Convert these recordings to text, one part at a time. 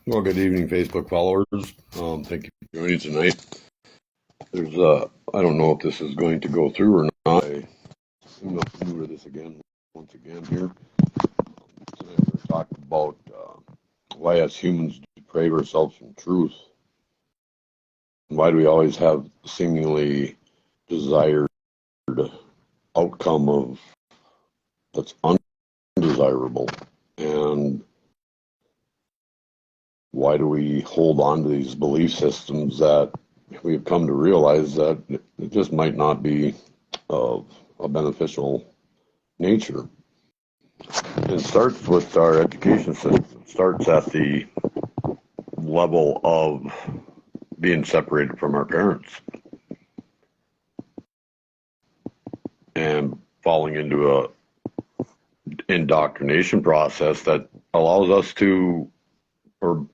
Well, good evening, Facebook followers. Thank you for joining tonight. I don't know if this is going to go through or not. I'm new to this once again here. Tonight we're going to talk about why as humans deprave ourselves from truth. Why do we always have seemingly desired outcome of that's undesirable? And why do we hold on to these belief systems that we've come to realize that it just might not be of a beneficial nature? It starts with our education system. It starts at the level of being separated from our parents and falling into a indoctrination process that allows us to, or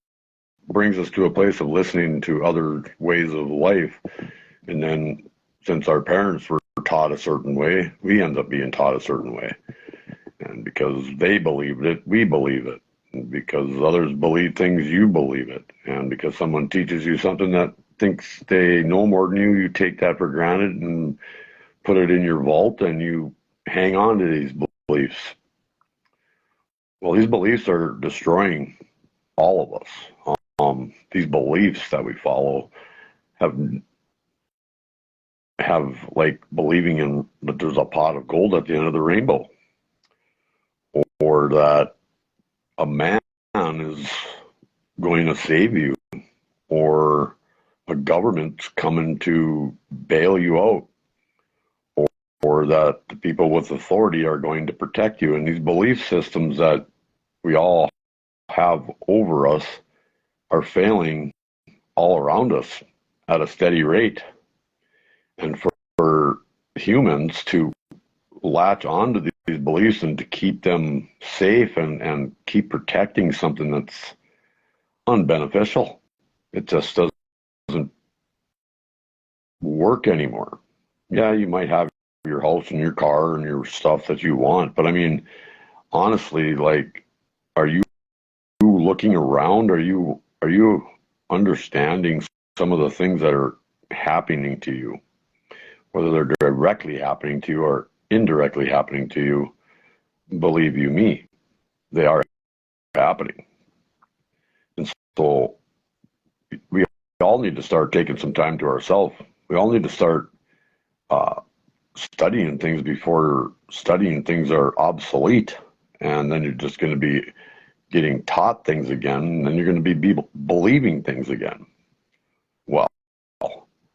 brings us to a place of listening to other ways of life. And then since our parents were taught a certain way, we end up being taught a certain way. And because they believed it, we believe it. And because others believe things, you believe it. And because someone teaches you something that thinks they know more than you take that for granted and put it in your vault and you hang on to these beliefs. Well, these beliefs are destroying all of us. These beliefs that we follow have like believing in that there's a pot of gold at the end of the rainbow, or that a man is going to save you, or a government's coming to bail you out, or that the people with authority are going to protect you. And these belief systems that we all have over us are failing all around us at a steady rate. And for humans to latch onto these beliefs and to keep them safe and keep protecting something that's unbeneficial, it just doesn't work anymore. Yeah, you might have your house and your car and your stuff that you want, but I mean, honestly, like, are you looking around? Are you understanding some of the things that are happening to you, whether they're directly happening to you or indirectly happening to you? Believe you me, they are happening. And so we all need to start taking some time to ourselves. We all need to start studying things before studying things are obsolete. And then you're just going to be getting taught things again, and then you're going to be believing things again. Well,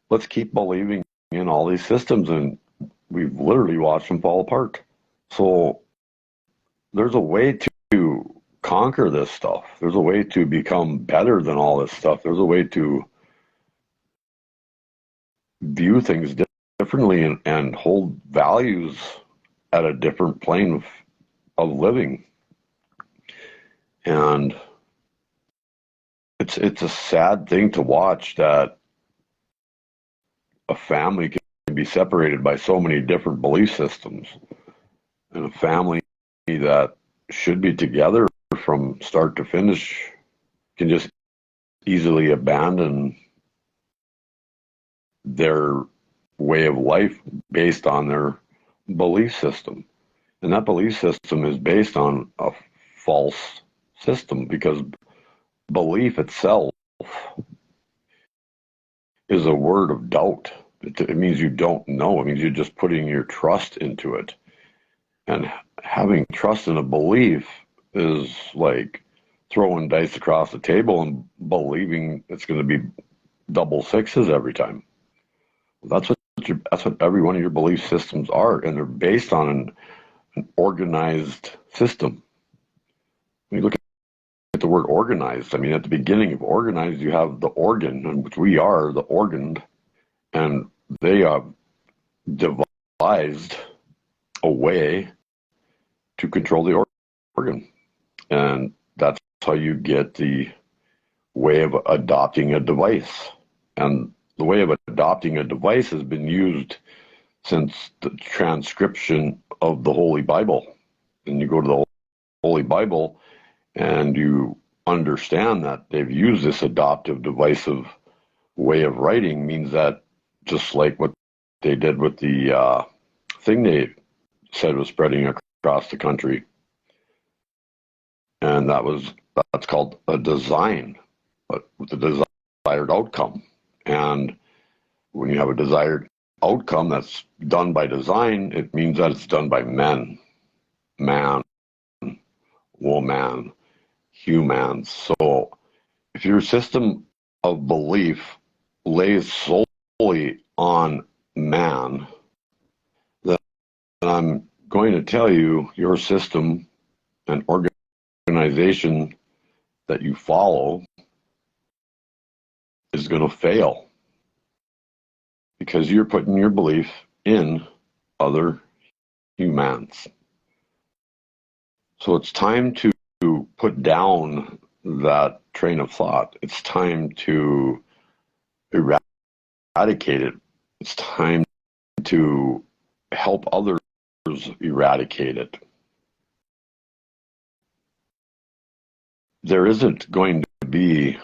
let's keep believing in all these systems, and we've literally watched them fall apart. So there's a way to conquer this stuff. There's a way to become better than all this stuff. There's a way to view things differently and hold values at a different plane of living. And it's a sad thing to watch that a family can be separated by so many different belief systems, and a family that should be together from start to finish can just easily abandon their way of life based on their belief system. And that belief system is based on a false system, because belief itself is a word of doubt. It means you don't know. It means you're just putting your trust into it. And having trust in a belief is like throwing dice across the table and believing it's going to be double sixes every time. That's what every one of your belief systems are, and they're based on an organized system. When you look at the word organized, I mean, at the beginning of organized, you have the organ, which we are the organ, and they have devised a way to control the organ. And that's how you get the way of adopting a device. And the way of adopting a device has been used since the transcription of the Holy Bible. And you go to the Holy Bible and you understand that they've used this adoptive, divisive way of writing means that just like what they did with the thing they said was spreading across the country, and that's called a design, but with a desired outcome. And when you have a desired outcome that's done by design, it means that it's done by men, man, woman, humans. So if your system of belief lays solely on man, then I'm going to tell you your system and organization that you follow is going to fail because you're putting your belief in other humans. So it's time to put down that train of thought. It's time to eradicate it. It's time to help others eradicate it. There isn't going to be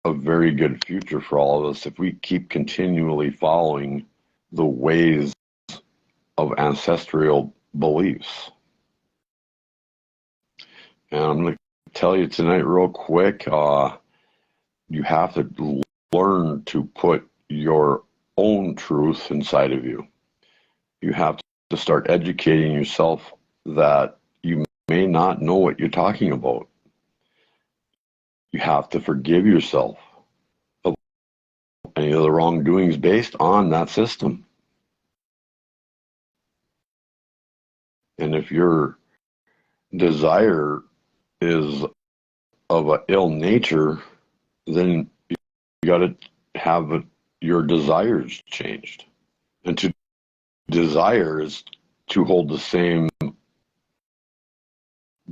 a very good future for all of us if we keep continually following the ways of ancestral beliefs. And I'm going to tell you tonight real quick, you have to learn to put your own truth inside of you. You have to start educating yourself that you may not know what you're talking about. You have to forgive yourself of any of the wrongdoings based on that system. And if your desire is of an ill nature, then you got to have your desires changed. And to desire is to hold the same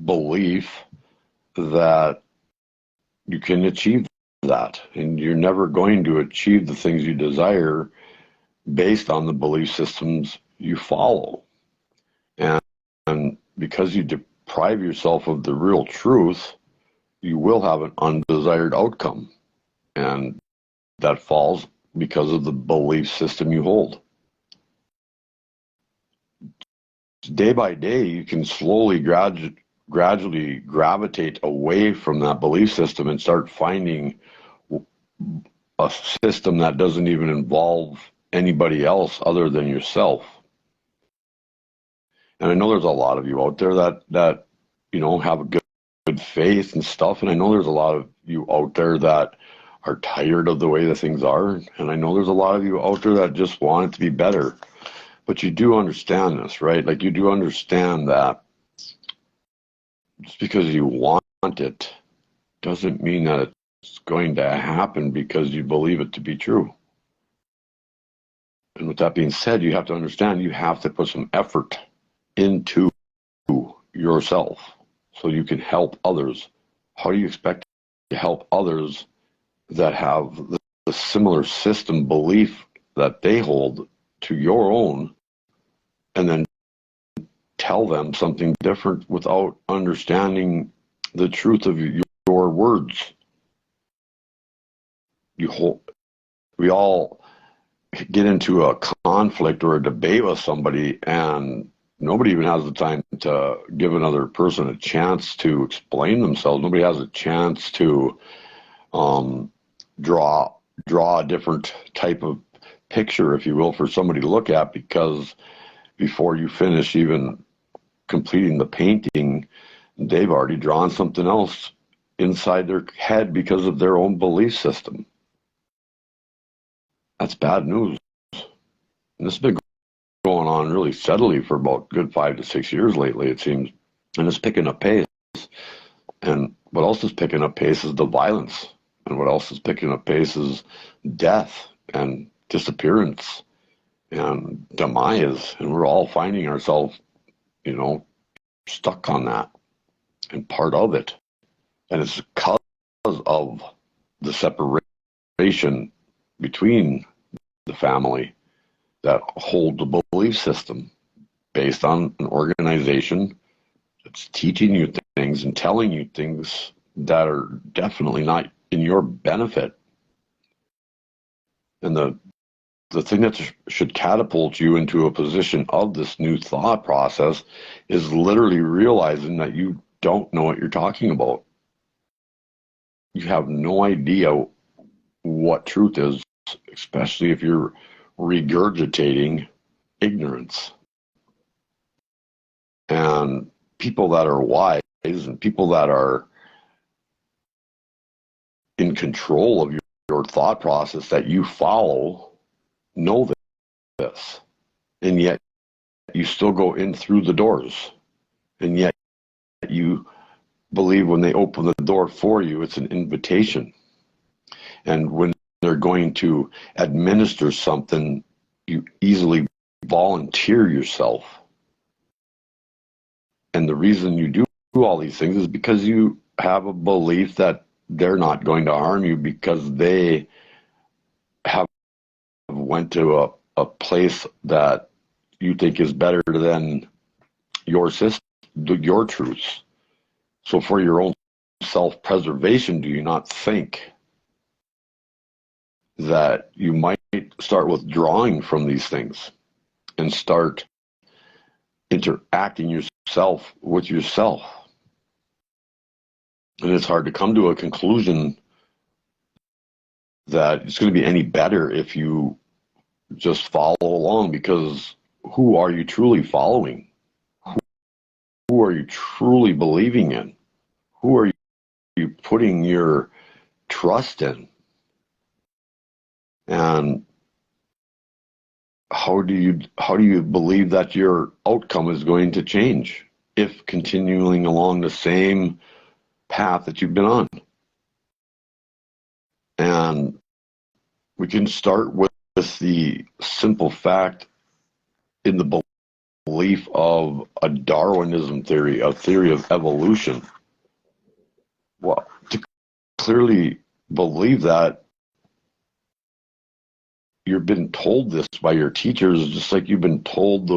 belief that you can achieve that. And you're never going to achieve the things you desire based on the belief systems you follow. And because you deprive yourself of the real truth, you will have an undesired outcome. And that falls because of the belief system you hold. Day by day, you can slowly, gradually gravitate away from that belief system and start finding a system that doesn't even involve anybody else other than yourself. And I know there's a lot of you out there that have a good faith and stuff, and I know there's a lot of you out there that are tired of the way that things are, and I know there's a lot of you out there that just want it to be better. But you do understand this, right? Like, you do understand that just because you want it doesn't mean that it's going to happen because you believe it to be true. And with that being said, you have to understand you have to put some effort into yourself so you can help others. How do you expect to help others that have the similar system belief that they hold to your own, and then tell them something different without understanding the truth of your words? We all get into a conflict or a debate with somebody, and nobody even has the time to give another person a chance to explain themselves. Nobody has a chance to draw a different type of picture, if you will, for somebody to look at, because before you finish even completing the painting, they've already drawn something else inside their head because of their own belief system. That's bad news. And this has been going on really steadily for about good 5 to 6 years lately, it seems. And it's picking up pace. And what else is picking up pace is the violence. And what else is picking up pace is death and disappearance and demise. And we're all finding ourselves, stuck on that and part of it. And it's because of the separation between the family that hold the belief system based on an organization It's teaching you things and telling you things that are definitely not in your benefit. And the thing that should catapult you into a position of this new thought process is literally realizing that you don't know what you're talking about. You have no idea what truth is, especially if you're regurgitating ignorance. And people that are wise and people that are in control of your thought process that you follow know this. And yet you still go in through the doors. And yet you believe when they open the door for you, it's an invitation. And when they're going to administer something, you easily volunteer yourself. And the reason you do all these things is because you have a belief that they're not going to harm you because they have went to a place that you think is better than your system, your truths. So for your own self-preservation, do you not think that you might start withdrawing from these things and start interacting yourself with yourself? And it's hard to come to a conclusion that it's going to be any better if you just follow along, because who are you truly following? Who are you truly believing in? Who are you putting your trust in? And how do you believe that your outcome is going to change if continuing along the same path that you've been on? And we can start with the simple fact in the belief of a Darwinism theory, a theory of evolution. Well, to clearly believe that, you've been told this by your teachers, just like you've been told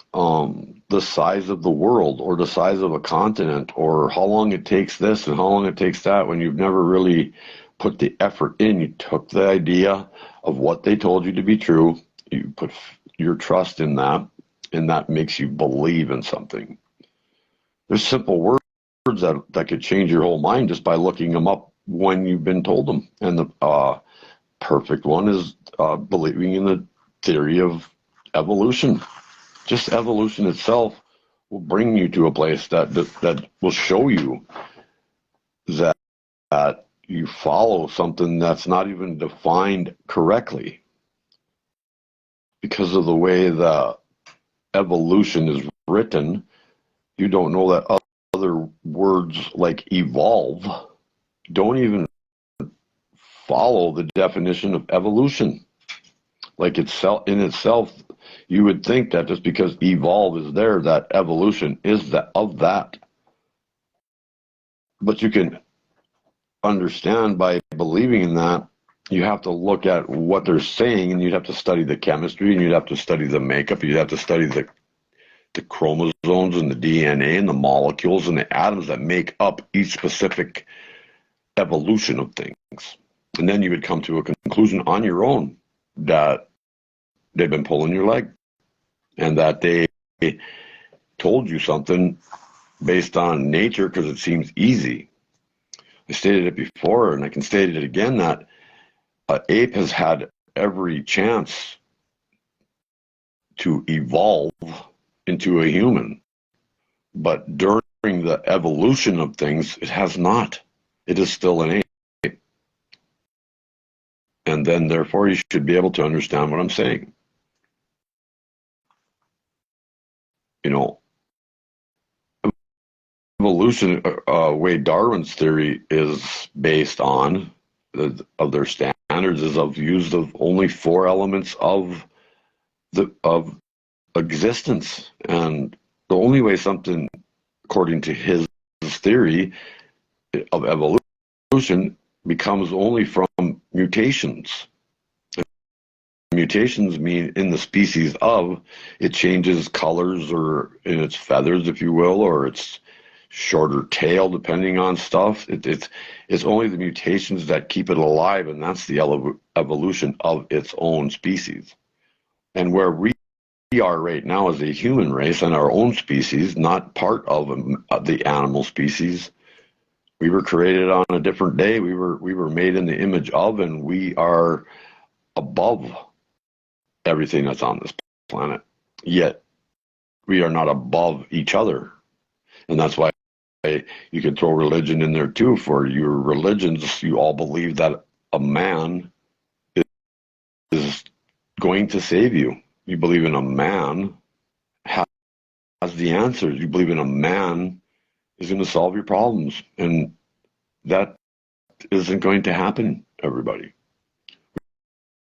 the size of the world or the size of a continent or how long it takes this and how long it takes that, when you've never really put the effort in. You took the idea of what they told you to be true, you put your trust in that, and that makes you believe in something. There's simple words that could change your whole mind just by looking them up when you've been told them. And the perfect one is believing in the theory of evolution. Just evolution itself will bring you to a place that will show you that you follow something that's not even defined correctly, because of the way the evolution is written. You don't know that other words like evolve don't even follow the definition of evolution. Like itself, in itself, you would think that just because evolve is there, that evolution is of that. But you can understand by believing in that, you have to look at what they're saying, and you'd have to study the chemistry, and you'd have to study the makeup, you'd have to study the chromosomes and the DNA and the molecules and the atoms that make up each specific evolution of things. And then you would come to a conclusion on your own that they've been pulling your leg and that they told you something based on nature because it seems easy. I stated it before, and I can state it again, that an ape has had every chance to evolve into a human, but during the evolution of things, it has not. It is still an ape. And then, therefore, you should be able to understand what I'm saying. You know, evolution, way Darwin's theory is based on, of their standards, is of use of only 4 elements of existence. And the only way something, according to his theory of evolution, becomes only from mutations. mutations mean in the species of, it changes colors or in its feathers, if you will, or its shorter tail, depending on stuff. It's only the mutations that keep it alive, and that's the evolution of its own species. And where we are right now as a human race and our own species, not part of the animal species, we were created on a different day. We were made in the image of, and we are above everything that's on this planet. Yet we are not above each other. And that's why you can throw religion in there too. For your religions, you all believe that a man is going to save you. You believe in a man has the answers. You believe in a man is going to solve your problems. And that isn't going to happen, everybody.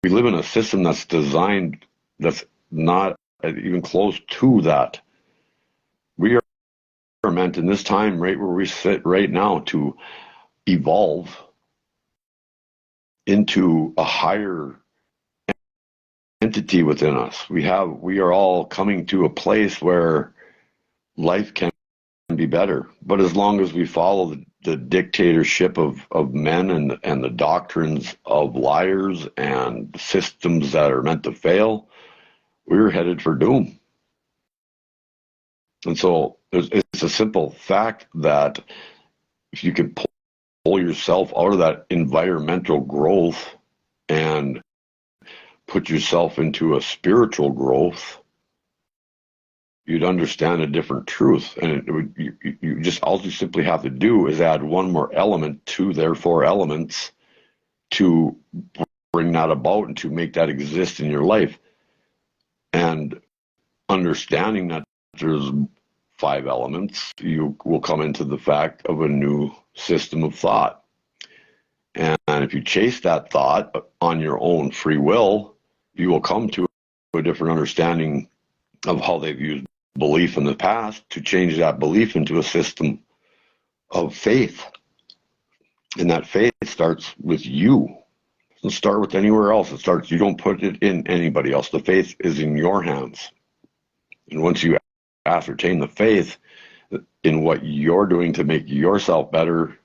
We live in a system that's designed, that's not even close to that. We are meant in this time, right where we sit right now, to evolve into a higher entity within us. We are all coming to a place where life can be better. But as long as we follow the dictatorship of men and the doctrines of liars and systems that are meant to fail, we're headed for doom. And so it's a simple fact that if you can pull yourself out of that environmental growth and put yourself into a spiritual growth, you'd understand a different truth. And you just, all you simply have to do is add one more element to their four elements to bring that about and to make that exist in your life. And understanding that there's 5 elements, you will come into the fact of a new system of thought. And if you chase that thought on your own free will, you will come to a different understanding of how they've used belief in the past to change that belief into a system of faith. And that faith starts with you. It doesn't start with anywhere else. It starts, you don't put it in anybody else. The faith is in your hands. And once you ascertain the faith in what you're doing to make yourself better,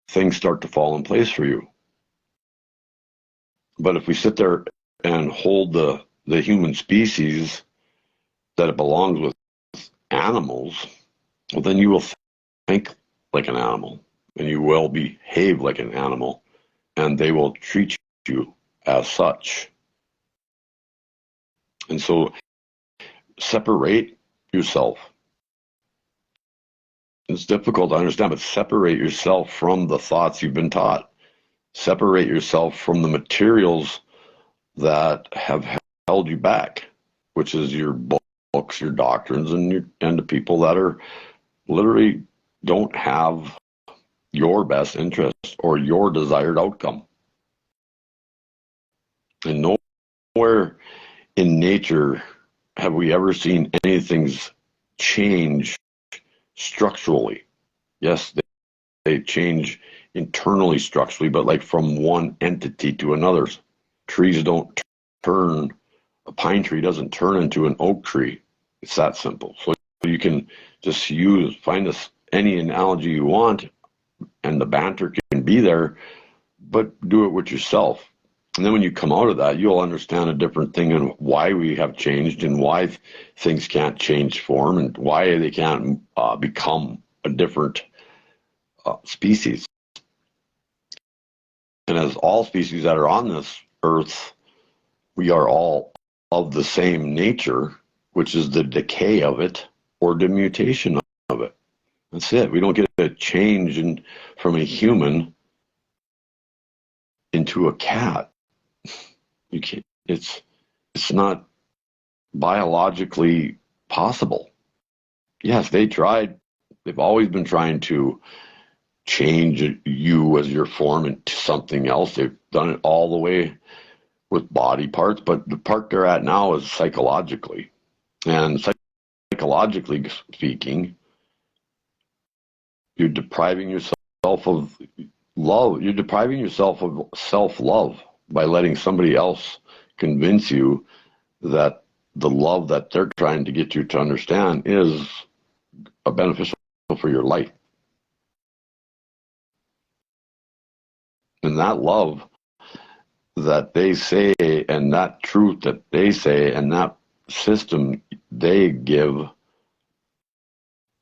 things start to fall in place for you. But if we sit there and hold the human species that it belongs with animals, well, then you will think like an animal, and you will behave like an animal, and they will treat you as such. And so separate yourself. It's difficult to understand, but separate yourself from the thoughts you've been taught. Separate yourself from the materials that have held you back, which is your books, your doctrines, and the people that are literally don't have your best interest or your desired outcome. And nowhere in nature have we ever seen anything's change structurally. Yes, they change internally structurally, but like from one entity to another. Trees don't turn, a pine tree doesn't turn into an oak tree. It's that simple. So you can just find any analogy you want, and the banter can be there, but do it with yourself. And then when you come out of that, you'll understand a different thing and why we have changed and why things can't change form and why they can't become a different species. And as all species that are on this earth, we are all of the same nature, which is the decay of it or the mutation of it. That's it. We don't get a change from a human into a cat. You can't. It's not biologically possible. Yes, they tried. They've always been trying to change you as your form into something else. They've done it all the way with body parts, but the part they're at now is psychologically. And psychologically speaking, you're depriving yourself of love. You're depriving yourself of self-love. by letting somebody else convince you that the love that they're trying to get you to understand is a beneficial for your life. And that love that they say, and that truth that they say, and that system they give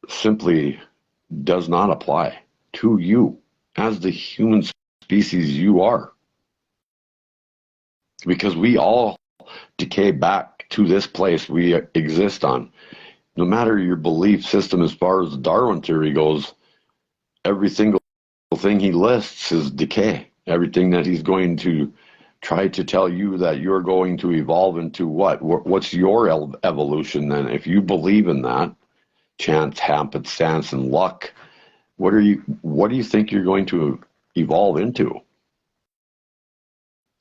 simply does not apply to you as the human species you are. Because we all decay back to this place we exist on. No matter your belief system as far as the Darwin theory goes, every single thing he lists is decay. Everything that he's going to try to tell you that you're going to evolve into what? What's your evolution then? If you believe in that, chance, happenstance, and luck, what do you think you're going to evolve into?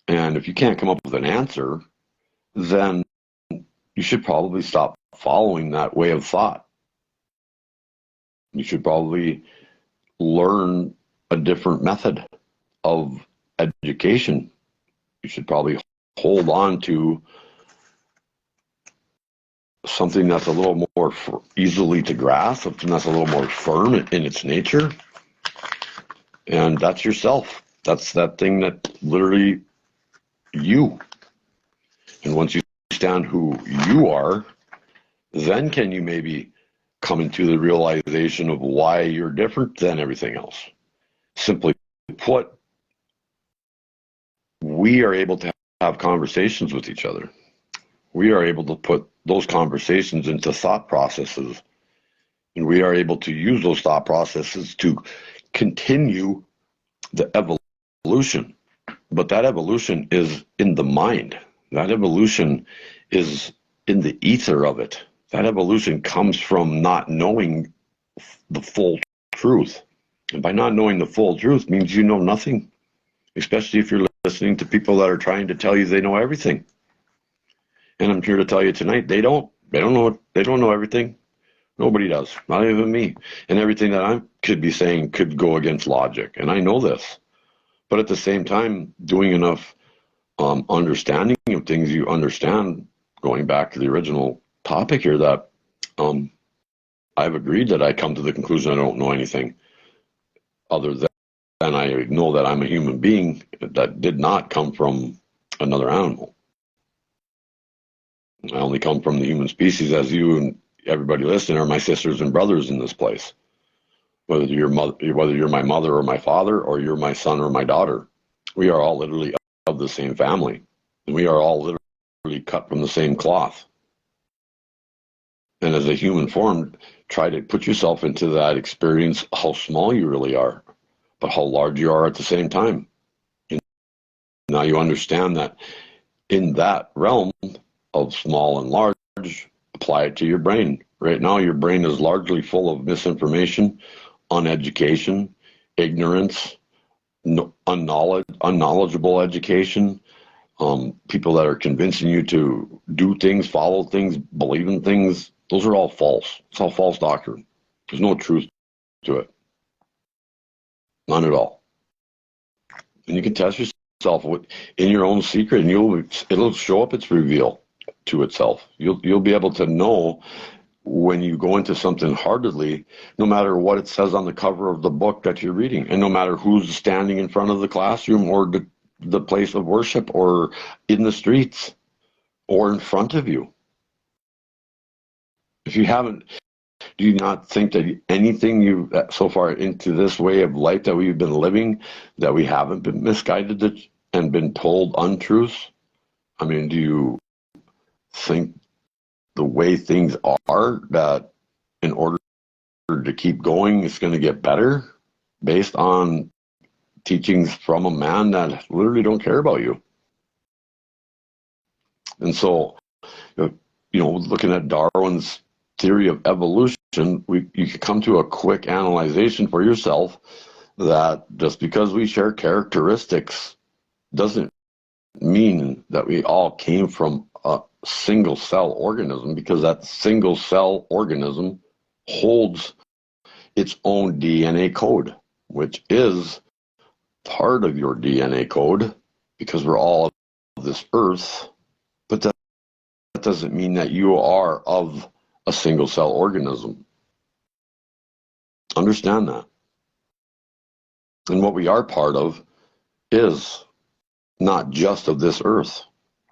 And if you can't come up with an answer, then you should probably stop following that way of thought. You should probably learn a different method of education. You should probably hold on to something that's a little more easily to grasp, something that's a little more firm in its nature. And that's yourself. That's that thing that literally you. And once you understand who you are, then can you maybe come into the realization of why you're different than everything else. Simply put, we are able to have conversations with each other. We are able to put those conversations into thought processes, and we are able to use those thought processes to continue the evolution. But that evolution is in the mind. That evolution is in the ether of it. That evolution comes from not knowing the full truth. And by not knowing the full truth means you know nothing, especially if you're listening to people that are trying to tell you they know everything. And I'm here to tell you tonight, they don't know everything. Nobody does, not even me. And everything that I could be saying could go against logic, and I know this. But at the same time, doing enough understanding of things, you understand, going back to the original topic here, that I've agreed that I come to the conclusion I don't know anything other than I know that I'm a human being that did not come from another animal. I only come from the human species, as you and everybody listening are my sisters and brothers in this place. Whether you're my mother or my father, or you're my son or my daughter, we are all literally of the same family, and we are all literally cut from the same cloth. And as a human form, try to put yourself into that experience, how small you really are, but how large you are at the same time. And now you understand that in that realm of small and large, apply it to your brain. Right now, your brain is largely full of misinformation, uneducation, ignorance, unknowledgeable education, people that are convincing you to do things, follow things, believe in things. Those are all false. It's all false doctrine. There's no truth to it. None at all. And you can test yourself in your own secret, and it'll show up its reveal to itself. You'll be able to know when you go into something heartedly, no matter what it says on the cover of the book that you're reading, and no matter who's standing in front of the classroom or the place of worship or in the streets or in front of you. If you haven't, do you not think that anything you've so far into this way of life that we've been living, that we haven't been misguided and been told untruths? I mean, do you think the way things are, that in order to keep going, it's going to get better based on teachings from a man that literally don't care about you? And so, looking at Darwin's theory of evolution, you can come to a quick analyzation for yourself that just because we share characteristics doesn't mean that we all came from a single cell organism, because that single cell organism holds its own DNA code, which is part of your DNA code because we're all of this earth, but that doesn't mean that you are of a single cell organism. Understand that. And what we are part of is not just of this earth.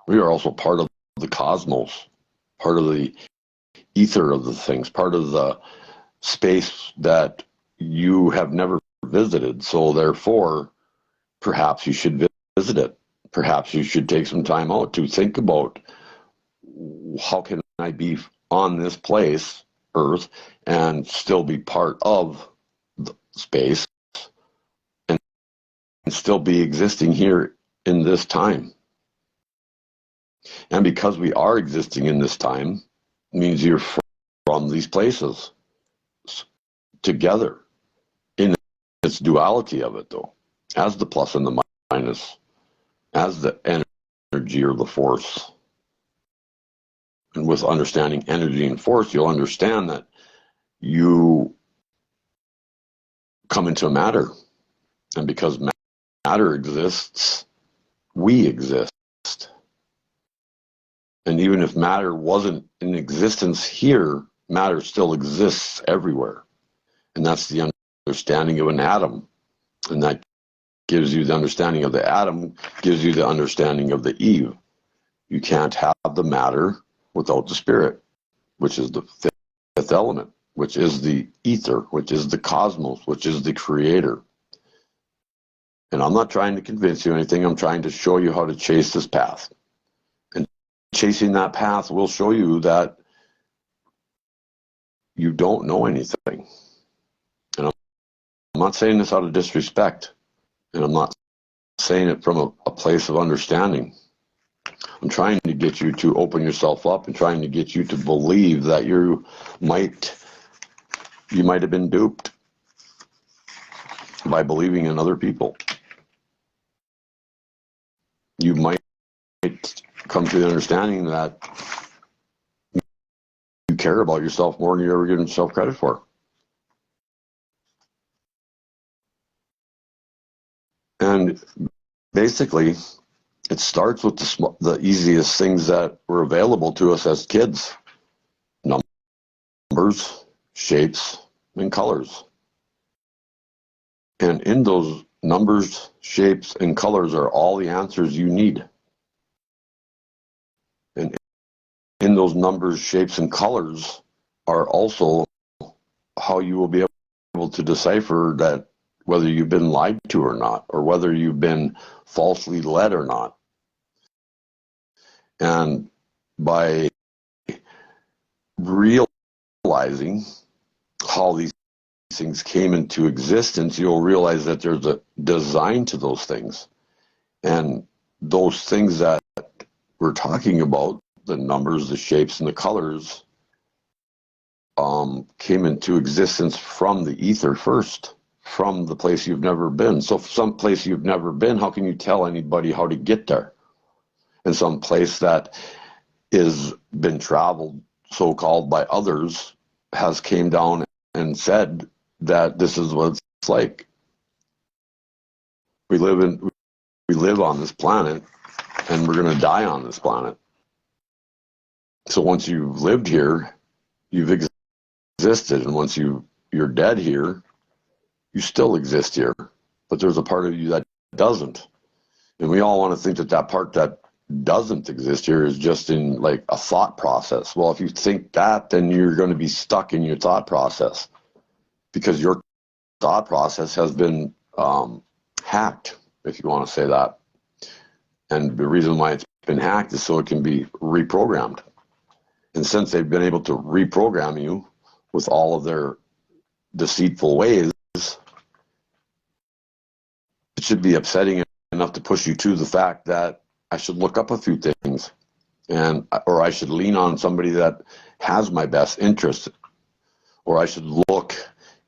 We are also part of the cosmos, part of the ether of the things, part of the space that you have never visited. So therefore, perhaps you should visit it. Perhaps you should take some time out to think about, how can I be on this place, Earth, and still be part of the space and still be existing here in this time. And because we are existing in this time, means you're from these places together in its duality of it, though, as the plus and the minus, as the energy or the force. And with understanding energy and force, you'll understand that you come into matter. And because matter exists, we exist. And even if matter wasn't in existence here, matter still exists everywhere. And that's the understanding of an atom. And that gives you the understanding of the atom, gives you the understanding of the Eve. You can't have the matter without the spirit, which is the fifth element, which is the ether, which is the cosmos, which is the creator. And I'm not trying to convince you anything. I'm trying to show you how to chase this path. And chasing that path will show you that you don't know anything. And I'm not saying this out of disrespect. And I'm not saying it from a place of understanding. I'm trying to get you to open yourself up and trying to get you to believe that you might have been duped by believing in other people. You might come to the understanding that you care about yourself more than you're ever giving yourself credit for. And basically, it starts with the easiest things that were available to us as kids. Numbers, shapes, and colors. And in those numbers, shapes, and colors are all the answers you need. And in those numbers, shapes, and colors are also how you will be able to decipher that whether you've been lied to or not, or whether you've been falsely led or not. And by realizing how these things came into existence, you'll realize that there's a design to those things. And those things that we're talking about, the numbers, the shapes, and the colors, came into existence from the ether first, from the place you've never been. So some place you've never been, how can you tell anybody how to get there? And some place that is been traveled, so-called, by others, has came down and said that this is what it's like. We live on this planet, and we're going to die on this planet. So once you've lived here, you've existed, and once you're dead here, you still exist here. But there's a part of you that doesn't. And we all want to think that that part that doesn't exist here is just in like a thought process. Well, if you think that, then you're going to be stuck in your thought process, because your thought process has been hacked, if you want to say that. And the reason why it's been hacked is so it can be reprogrammed. And since they've been able to reprogram you with all of their deceitful ways, it should be upsetting enough to push you to the fact that I should look up a few things, or I should lean on somebody that has my best interest, or I should look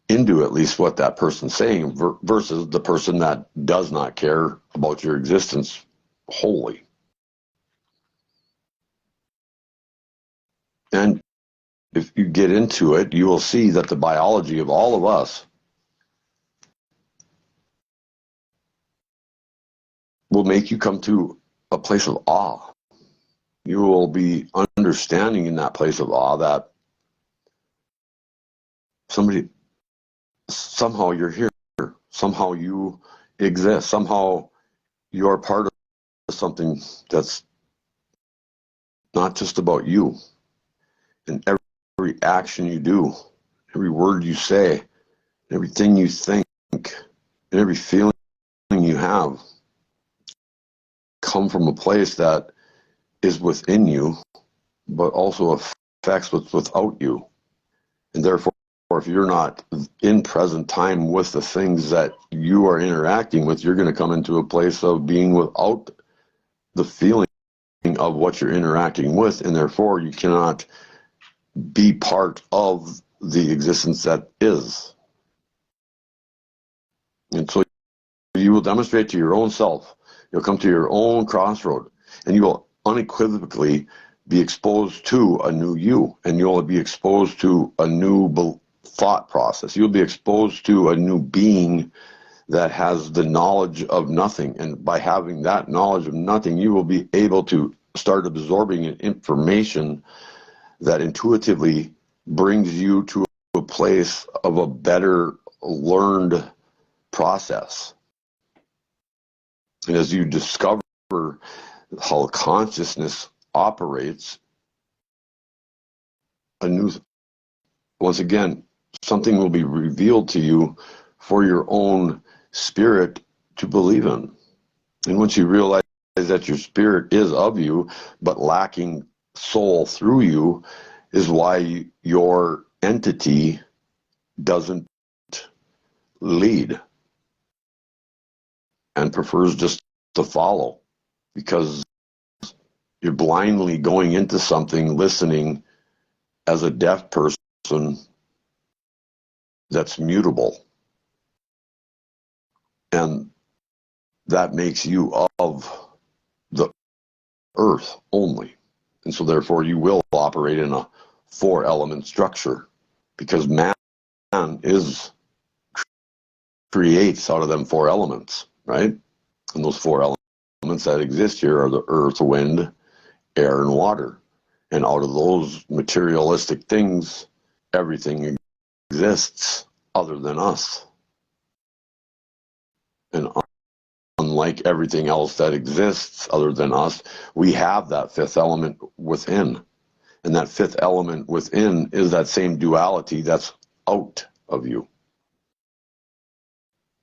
into at least what that person's saying versus the person that does not care about your existence wholly. And if you get into it, you will see that the biology of all of us will make you come to a place of awe. You will be understanding in that place of awe that somehow you're here, somehow you exist, somehow you're part of something that's not just about you. And every action you do, every word you say, everything you think, and every feeling you have come from a place that is within you, but also affects what's without you. And therefore, if you're not in present time with the things that you are interacting with, you're going to come into a place of being without the feeling of what you're interacting with, and therefore you cannot be part of the existence that is. And so you will demonstrate to your own self, you'll come to your own crossroad, and you will unequivocally be exposed to a new you, and you'll be exposed to a new thought process. You'll be exposed to a new being that has the knowledge of nothing. And by having that knowledge of nothing, you will be able to start absorbing information that intuitively brings you to a place of a better learned process. And as you discover how consciousness operates, once again, something will be revealed to you for your own spirit to believe in. And once you realize that your spirit is of you, but lacking soul through you, is why your entity doesn't lead and prefers just to follow, because you're blindly going into something, listening as a deaf person that's mutable. And that makes you of the earth only. And so therefore you will operate in a 4-element structure, because man creates out of them 4 elements, right? And those 4 elements that exist here are the earth, wind, air, and water. And out of those materialistic things, everything exists other than us. And unlike everything else that exists other than us, we have that 5th element within. And that 5th element within is that same duality that's out of you.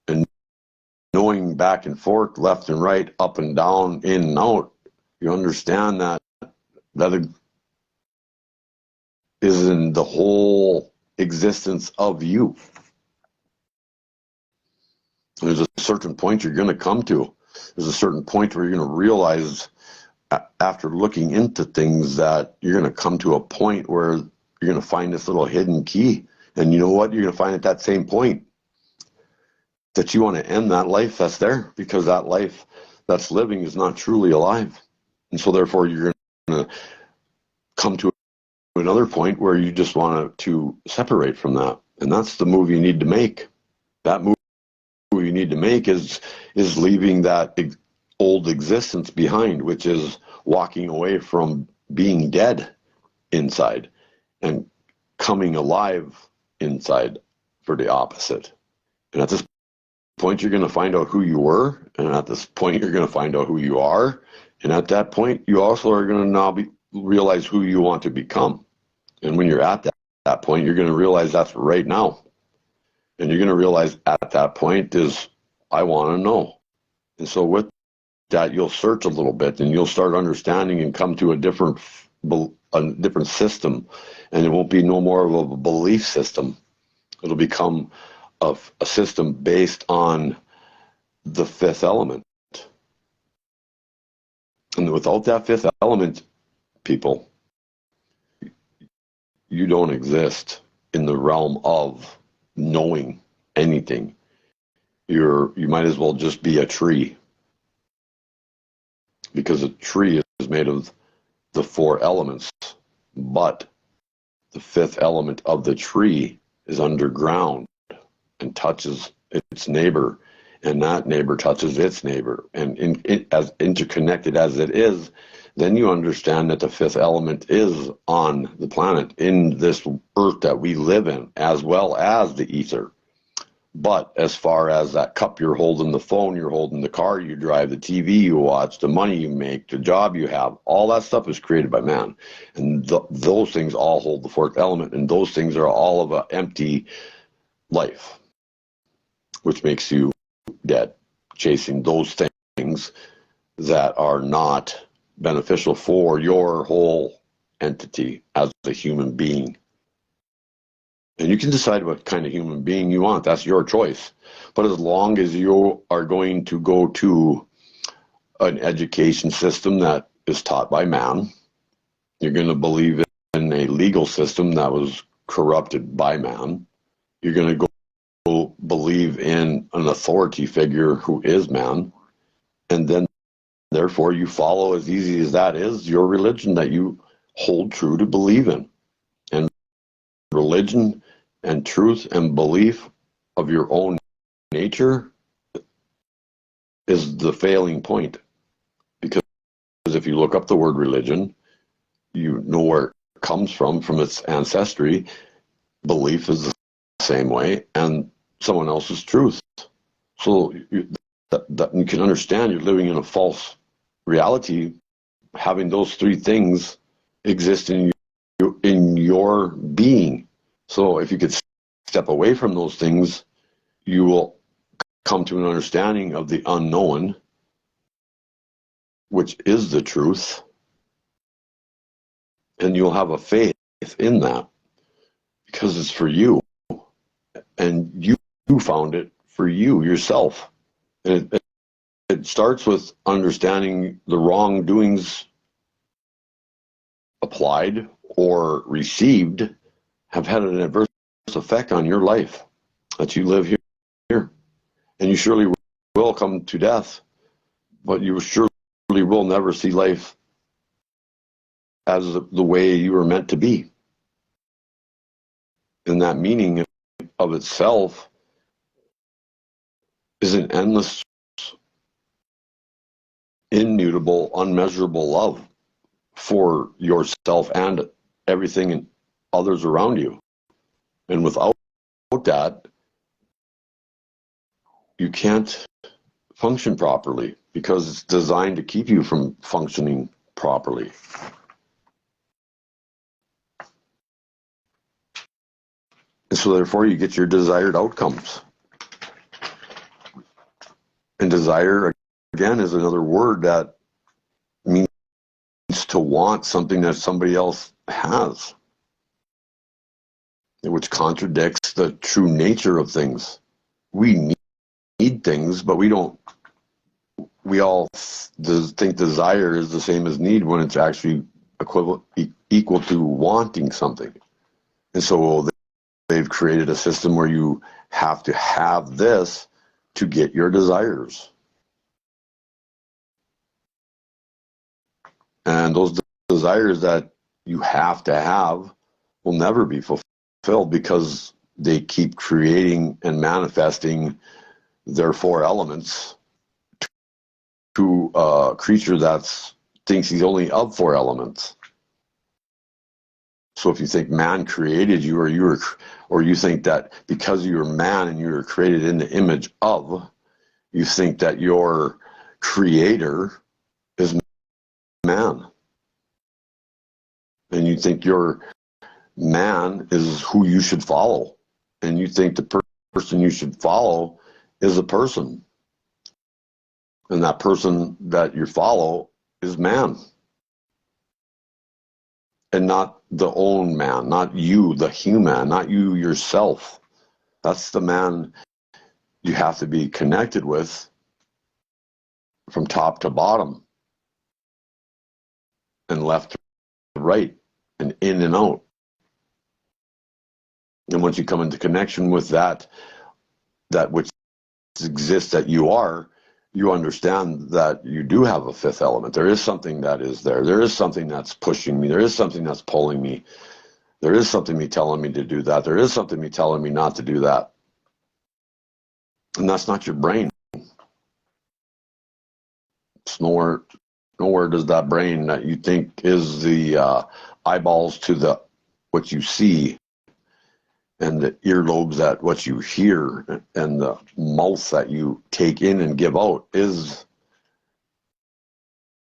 And knowing back and forth, left and right, up and down, in and out, you understand that is in the whole existence of you. There's a certain point you're going to come to. There's a certain point where you're going to realize, after looking into things, that you're going to come to a point where you're going to find this little hidden key. And you know what? You're going to find at that same point that you want to end that life that's there, because that life that's living is not truly alive. And so therefore you're going to come to another point where you just want to separate from that. And that's the move you need to make. That move you need to make is leaving that old existence behind, which is walking away from being dead inside and coming alive inside, for the opposite. And at this point, you're going to find out who you were, and at this point, you're going to find out who you are, and at that point, you also are going to now realize who you want to become. And when you're at that point, you're going to realize that's right now. And you're going to realize at that point is, I want to know. And so with that, you'll search a little bit, and you'll start understanding and come to a different system. And it won't be no more of a belief system. It'll become a system based on the 5th element. And without that 5th element, people, you don't exist in the realm of knowing anything. You might as well just be a tree, because a tree is made of the 4 elements, but the 5th element of the tree is underground and touches its neighbor and that neighbor touches its neighbor, and as interconnected as it is, then you understand that the fifth element is on the planet, in this earth that we live in, as well as the ether. But as far as that cup you're holding, the phone you're holding, the car you drive, the TV you watch, the money you make, the job you have, all that stuff is created by man. And those things all hold the fourth element, and those things are all of an empty life, which makes you dead, chasing those things that are not beneficial for your whole entity as a human being. And you can decide what kind of human being you want. That's your choice. But as long as you are going to go to an education system that is taught by man, you're going to believe in a legal system that was corrupted by man, you're going to go believe in an authority figure who is man, and then therefore you follow, as easy as that is, your religion that you hold true to believe in. And religion and truth and belief of your own nature is the failing point. Because if you look up the word religion, you know where it comes from its ancestry. Belief is the same way, and someone else's truth. So that you can understand you're living in a false reality, having those three things exist in your being. So if you could step away from those things, you will come to an understanding of the unknown, which is the truth, and you'll have a faith in that because it's for you, and you found it for you yourself. And it starts with understanding the wrongdoings applied or received have had an adverse effect on your life, that you live here. And you surely will come to death, but you surely will never see life as the way you were meant to be. And that meaning of itself is an endless, immutable, unmeasurable love for yourself and everything and others around you. And without that, you can't function properly, because it's designed to keep you from functioning properly. And so therefore you get your desired outcomes. And desire, again, is another word that means to want something that somebody else has, which contradicts the true nature of things. We need things, but we all think desire is the same as need, when it's actually equal to wanting something. And so they've created a system where you have to have this to get your desires. And those desires that you have to have will never be fulfilled, because they keep creating and manifesting their four elements to a creature that thinks he's only of four elements. So if you think man created you, or you think that because you're man and you were created in the image of, you think that your creator is man. And you think your man is who you should follow. And you think the person you should follow is a person. And that person that you follow is man. And not the own man, not you, the human, not you yourself. That's the man you have to be connected with from top to bottom, and left to right, and in and out. And once you come into connection with that which exists that you are, you understand that you do have a fifth element. There is something that is there. There is something that's pushing me. There is something that's pulling me. There is something me telling me to do that. There is something me telling me not to do that. And that's not your brain. else. Nowhere does that brain that you think is the eyeballs to the what you see, and the earlobes at what you hear, and the mouth that you take in and give out is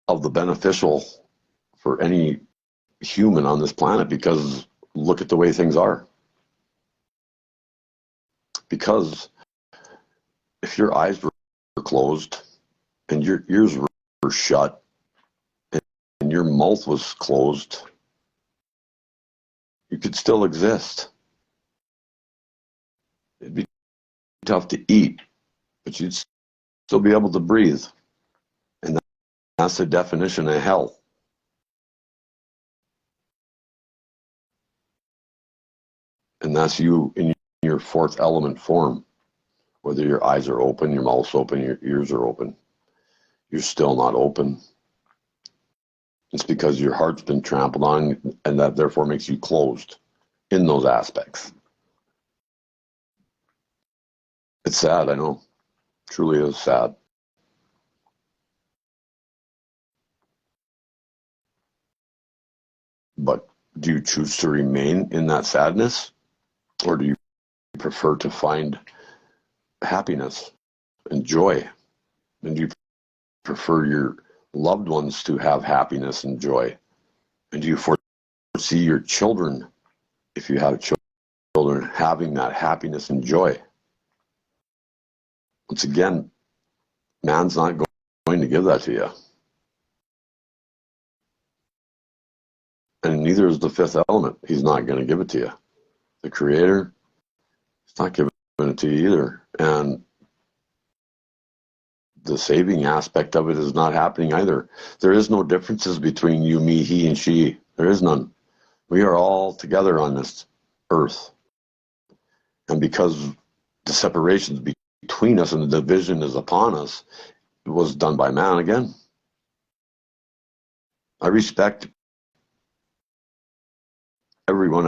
of the beneficial for any human on this planet, because look at the way things are. Because if your eyes were closed and your ears were shut and your mouth was closed, you could still exist. It'd be tough to eat, but you'd still be able to breathe. And that's the definition of health. And that's you in your fourth element form. Whether your eyes are open, your mouth's open, your ears are open, you're still not open. It's because your heart's been trampled on, and that therefore makes you closed in those aspects. It's sad, I know. Truly is sad. But do you choose to remain in that sadness? Or do you prefer to find happiness and joy? And do you prefer your loved ones to have happiness and joy? And do you foresee your children, if you have children, having that happiness and joy? Once again, man's not going to give that to you. And neither is the fifth element. He's not going to give it to you. The Creator, he's not giving it to you either. And the saving aspect of it is not happening either. There is no differences between you, me, he, and she. There is none. We are all together on this earth. And because the separation between us and the division is upon us, it was done by man again. I respect everyone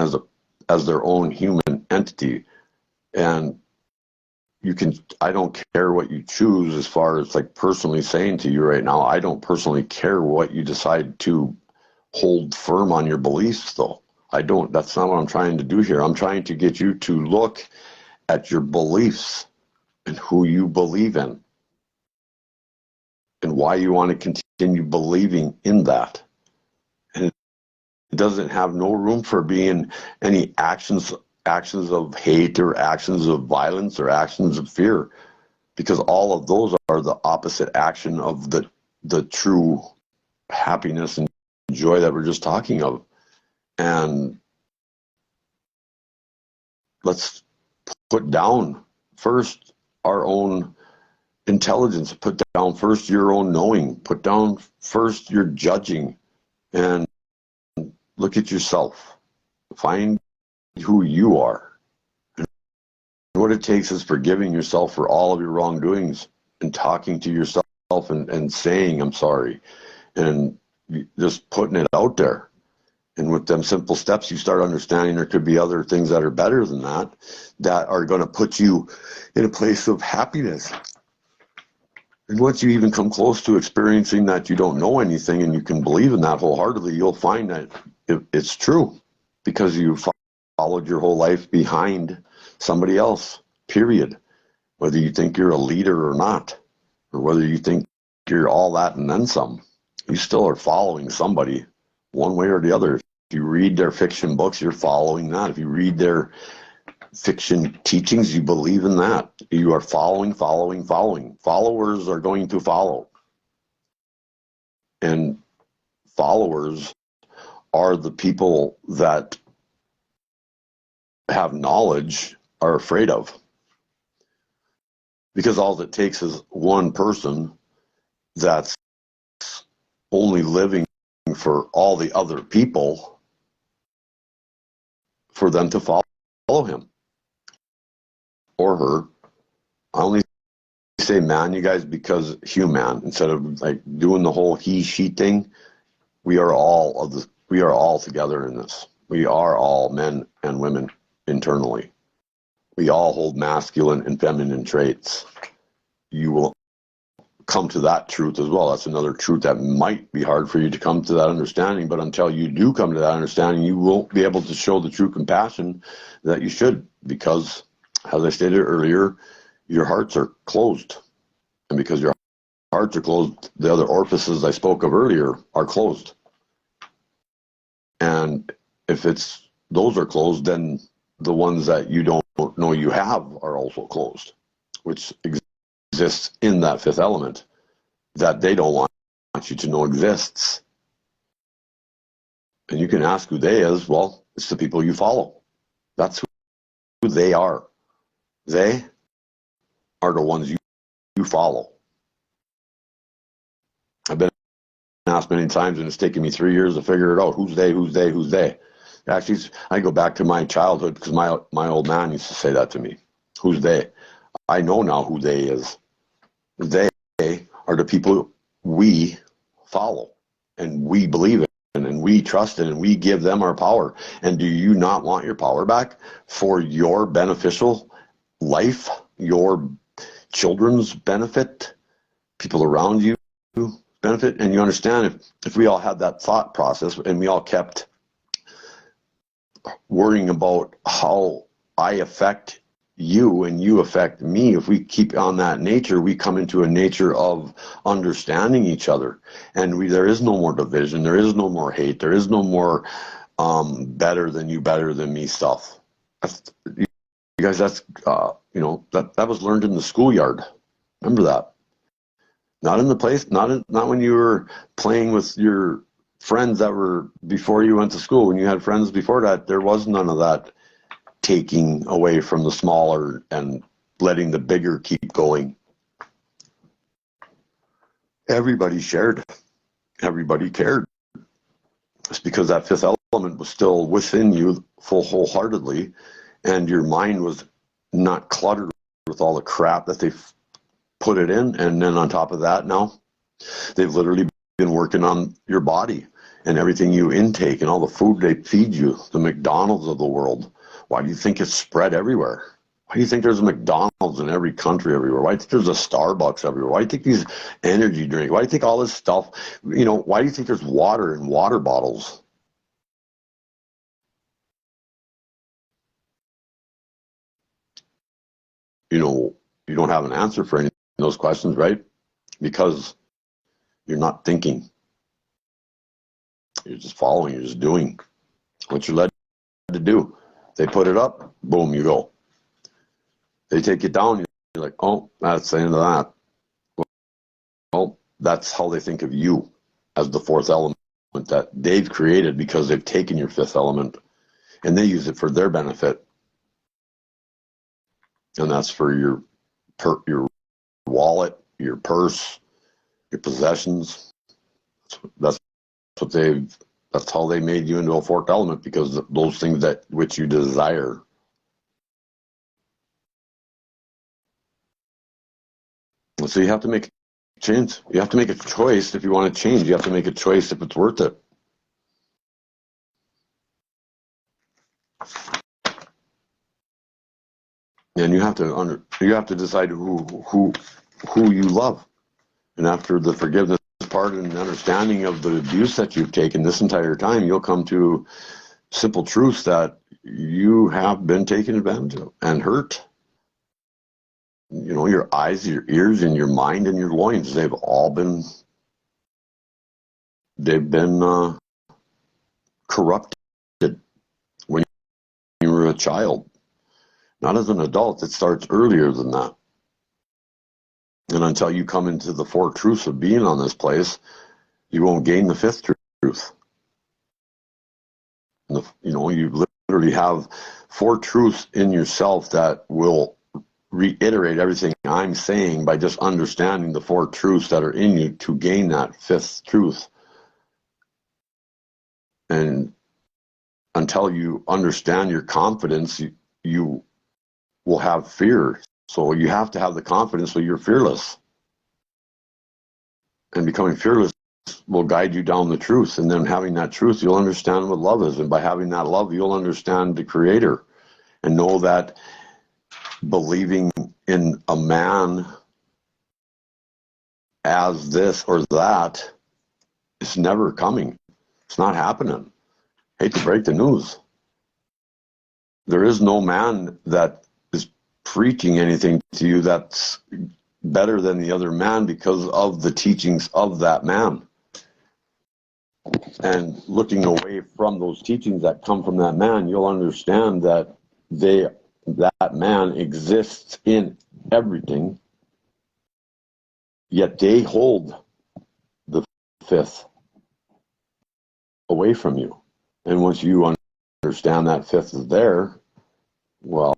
as their own human entity, and I don't care what you choose as far as like personally saying to you right now. I don't personally care what you decide to hold firm on your beliefs, though. That's not what I'm trying to do here. I'm trying to get you to look at your beliefs and who you believe in and why you want to continue believing in that. And it doesn't have no room for being any actions of hate or actions of violence or actions of fear, because all of those are the opposite action of the true happiness and joy that we're just talking of. And let's put down first our own intelligence, put down first your own knowing, put down first your judging, and look at yourself. Find who you are. And what it takes is forgiving yourself for all of your wrongdoings and talking to yourself and saying, I'm sorry, and just putting it out there. And with them simple steps, you start understanding there could be other things that are better than that are going to put you in a place of happiness. And once you even come close to experiencing that you don't know anything and you can believe in that wholeheartedly, you'll find that it's true, because you followed your whole life behind somebody else, period. Whether you think you're a leader or not, or whether you think you're all that and then some, you still are following somebody one way or the other. If you read their fiction books, you're following that. If you read their fiction teachings, you believe in that. You are following. Followers are going to follow. And followers are the people that have knowledge are afraid of. Because all it takes is one person that's only living for all the other people for them to follow him or her. I only say man, you guys, because human, instead of like doing the whole he, she thing. We are all together in this. We are all men and women internally. We all hold masculine and feminine traits. You will come to that truth as well. That's another truth that might be hard for you to come to that understanding, but until you do come to that understanding, you won't be able to show the true compassion that you should, because, as I stated earlier, your hearts are closed. And because your hearts are closed, the other orifices I spoke of earlier are closed. And if those are closed, then the ones that you don't know you have are also closed, which exists in that fifth element that they don't want you to know exists. And you can ask who they is. Well, it's the people you follow. That's who they are. They are the ones you follow. I've been asked many times, and it's taken me 3 years to figure it out. Who's they? Who's they? Who's they? Actually, I go back to my childhood because my old man used to say that to me. Who's they? I know now who they is. They are the people we follow and we believe in and we trust in, and we give them our power. And do you not want your power back for your beneficial life, your children's benefit, people around you benefit? And you understand, if we all had that thought process and we all kept worrying about how I affect you and you affect me, if we keep on that nature, we come into a nature of understanding each other, and there is no more division, there is no more hate, there is no more better than you, better than me stuff. You guys, that's that was learned in the schoolyard. Remember that. Not in the place, not when you were playing with your friends that were before you went to school. When you had friends before that, there was none of that taking away from the smaller and letting the bigger keep going. Everybody shared. Everybody cared. It's because that fifth element was still within you wholeheartedly, and your mind was not cluttered with all the crap that they've put it in. And then on top of that, now they've literally been working on your body and everything you intake and all the food they feed you, the McDonald's of the world. Why do you think it's spread everywhere? Why do you think there's a McDonald's in every country everywhere? Why do you think there's a Starbucks everywhere? Why do you think these energy drinks? Why do you think all this stuff, why do you think there's water in water bottles? You don't have an answer for any of those questions, right? Because you're not thinking. You're just following. You're just doing what you're led to do. They put it up, boom, you go. They take it down, you're like, oh, that's the end of that. Well, that's how they think of you, as the fourth element that they've created, because they've taken your fifth element and they use it for their benefit. And that's for your wallet, your purse, your possessions. That's how they made you into a fourth element, because those things that which you desire. So you have to make a change. You have to make a choice if you want to change. You have to make a choice if it's worth it. And you have to decide who you love. And after the forgiveness part and understanding of the abuse that you've taken this entire time, you'll come to simple truths that you have been taken advantage of and hurt. Your eyes, your ears, and your mind and your loins, they've been corrupted when you were a child. Not as an adult, it starts earlier than that. And until you come into the four truths of being on this place, you won't gain the fifth truth. You literally have four truths in yourself that will reiterate everything I'm saying by just understanding the four truths that are in you to gain that fifth truth. And until you understand your confidence, you will have fear. So you have to have the confidence so you're fearless. And becoming fearless will guide you down the truth. And then having that truth, you'll understand what love is. And by having that love, you'll understand the Creator and know that believing in a man as this or that, it's never coming. It's not happening. Hate to break the news. There is no man that is preaching anything to you that's better than the other man because of the teachings of that man. And looking away from those teachings that come from that man, you'll understand that that man exists in everything, yet they hold the fifth away from you. And once you understand that fifth is there, well,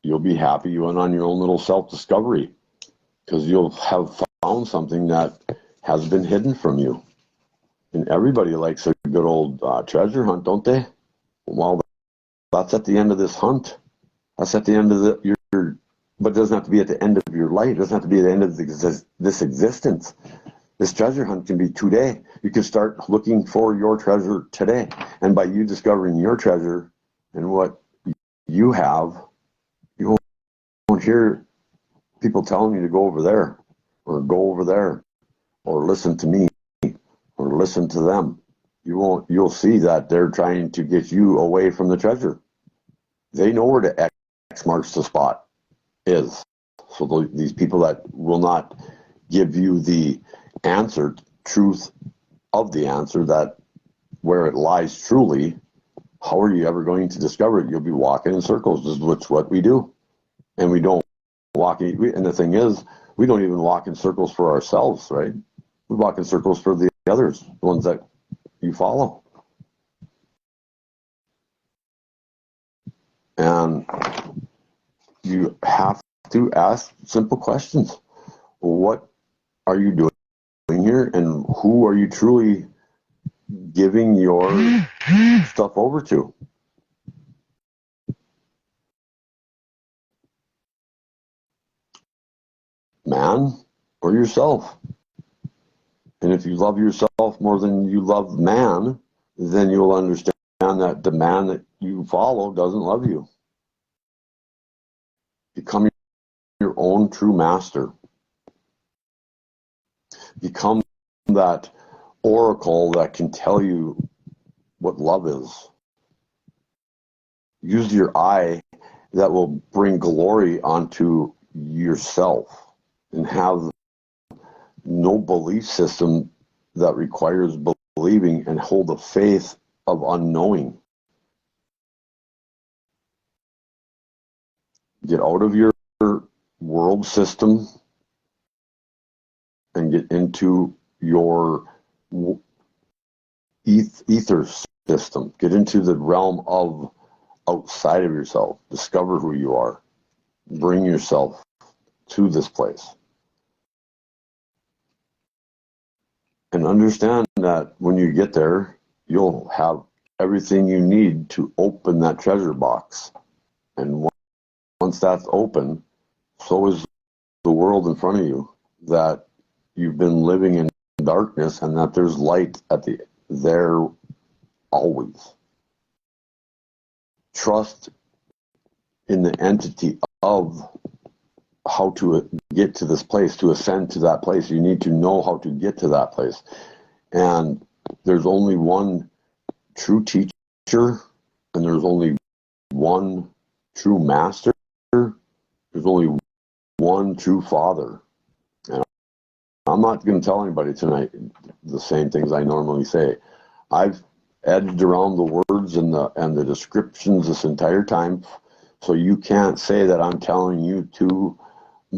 you'll be happy you went on your own little self-discovery, because you'll have found something that has been hidden from you. And everybody likes a good old treasure hunt, don't they? Well, that's at the end of this hunt. That's at the end of your, but it doesn't have to be at the end of your life. It doesn't have to be at the end of this existence. This treasure hunt can be today. You can start looking for your treasure today. And by you discovering your treasure and what you have, you won't hear people telling you to go over there, or go over there, or listen to me, or listen to them. You'll see that they're trying to get you away from the treasure. They know where the X marks the spot is. So these people that will not give you the answer, truth of the answer, that where it lies truly, how are you ever going to discover it? You'll be walking in circles. This is what we do. And we don't walk, and the thing is, we don't even walk in circles for ourselves, right? We walk in circles for the others, the ones that you follow. And you have to ask simple questions. What are you doing here? And who are you truly giving your stuff over to? Man or yourself? And if you love yourself more than you love man, then you'll understand that the man that you follow doesn't love you. Become your own true master. Become that oracle that can tell you what love is. Use your eye that will bring glory onto yourself, and have no belief system that requires believing, and hold the faith of unknowing. Get out of your world system and get into your ether system. Get into the realm of outside of yourself. Discover who you are. Bring yourself to this place. And understand that when you get there, you'll have everything you need to open that treasure box. And once that's open, so is the world in front of you, that you've been living in darkness, and that there's light there always. Trust in the entity of how to get to this place, to ascend to that place. You need to know how to get to that place. And there's only one true teacher, and there's only one true master. There's only one true father. And I'm not going to tell anybody tonight the same things I normally say. I've edged around the words and the descriptions this entire time, so you can't say that I'm telling you to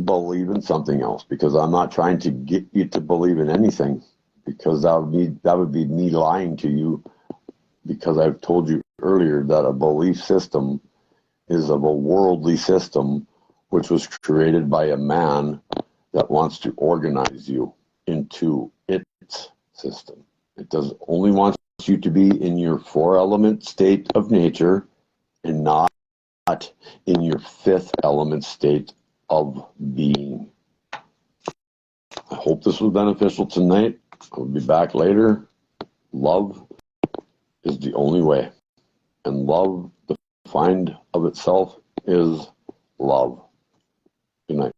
believe in something else, because I'm not trying to get you to believe in anything, because that would be me lying to you, because I've told you earlier that a belief system is of a worldly system which was created by a man that wants to organize you into its system. It does only wants you to be in your 4-element state of nature, and not in your 5th element state of being. I hope this was beneficial tonight. I'll be back later. Love is the only way. And love, defined of itself, is love. Good night.